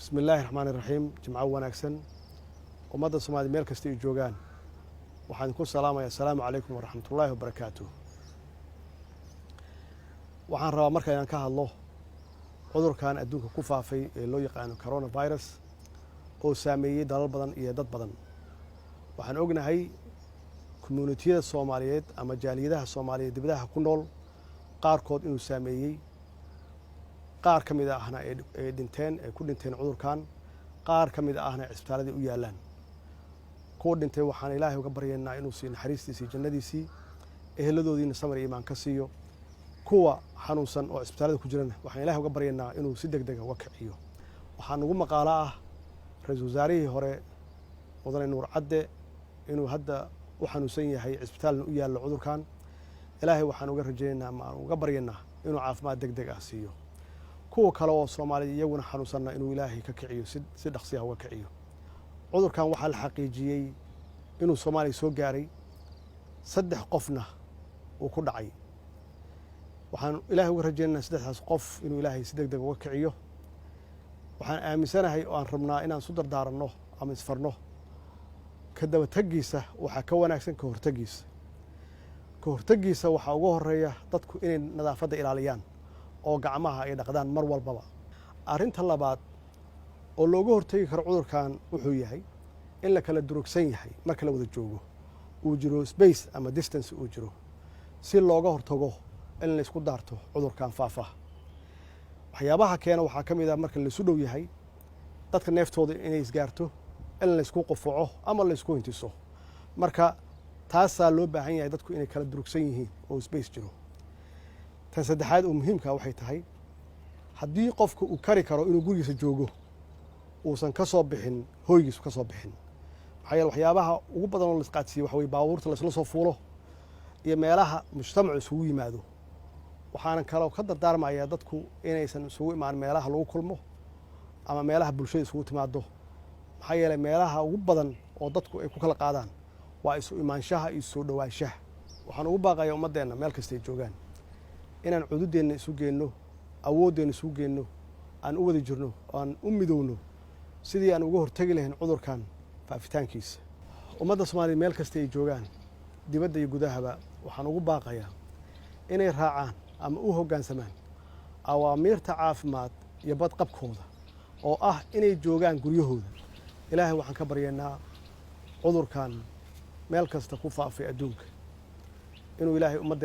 بسم الله الرحمن الرحيم جمعة وناكسن ومدى صومالي ميل كستي جوجان waxaan ku salaamayaa assalaamu calaykum waraxmatullaahi wabarakaatuh waxaan rabaa marka inaan ka hadlo cudurkan adduunka ku faafay ee loo yaqaan coronavirus oo saameeyay dalal badan iyo dad badan waxaan ognahay community-da Soomaaliyeed ama jaaliyadaha Soomaaliyeed dibadaha ku nool qaarkood inuu saameeyay qaar kamid ahna ay dhinteen ku dhinteen cudurkan qaar kamid ahna isbitaalada u yaalaan kuwa dhintay waxaan Ilaahay uga baryaynaa inuu siin naxariistiisa jannadiisa eheladoodiina samir iimaan ka siiyo kuwa xanuunsan oo isbitaalada ku jirana waxaan Ilaahay uga baryaynaa inuu si degdeg ah uga kiciyo waxaan ugu maqaala ah ra'iisul wasaarihii hore Mudane Nuur Cadde inuu hadda u xanuunsan yahay isbitaalna u yaalo cudurkan Ilaahay waxaan uga rajaynaynaa ma uga baryaynaa inuu caafimaad degdeg ah siiyo kuwa kale oo Soomaaliya iyaguna xanuunsanna inuu Ilaahay ka kiciyo si dhaqsi ah uga kiciyo cudurkan waxaa la xaqiijiyay inuu Soomaaliya soo gaaray 3 qofna uu ku dhacay waxaan Ilaahay uga rajaynaynaa 3 qof inuu Ilaahay si degdeg uga kiciyo waxaan aaminsanahay oo aan rabnaa inaan soo dardaaranno ama isfarno ka daba tagiisa waxa ka wanaagsan ka hortagiisa waxa ugu horeeya dadku inay nadaafadda ilaaliyaan oo gacmaha ay dhaqdaan mar walbaba arinta labaad oo looga hortagi karo cudurkan wuxuu yahay in la kala durugsan yahay marka la wada joogo uu jiro space ama distance uu jiro si looga hortago in la isku daarto cudurkan faafa waxyaabaha keena waxa kamid ah marka la isu dhow yahay dadka neeftooda inay isgaarto in la isku qofaco ama la isku intiso marka taasa loo baahan yahay dadku inay kala durugsan yihiin oo space jiro tan saddexaad oo muhiimka waxay tahay haddii qofku uu kari karo inuu gurigiisa joogo uusan ka soo bixin hooygiisu ka soo bixin waxyaabaha ugu badan oo la isqaadsiyo waxa way baabuurta la isla soo fuulo iyo meelaha mujtamacu isugu yimaado waxaan kale ka dardaarmayaa dadku inaysan isugu imaan meelaha lagu kulmo ama meelaha bulshada isugu timaado maxaa yeelay meelaha ugu badan oo dadku ay ku kala qaadaan waa isu imaanshaha iyo soo dhawaanshaha waxaan ugu baaqayaa ummadeena meel kasta ay joogaan inaan cududeena isu geenno awoodeena isu geenno aan u wada jirno aan u midowno sidii aan uga hortagi lahayn cudurkan faafitaankiisa ummadda Soomaaliyeed meel kasta ay joogaan dibadda iyo gudahaba waxaan ugu baaqayaa inay raacaan ama u hoggaansamaan awaamiirta caafimaad iyo badqabkooda oo ah inay joogaan guryahooda Ilaahay waxaan ka baryaynaa cudurkan meel kasta ku faafay adduunka inuu Ilaahay ummadda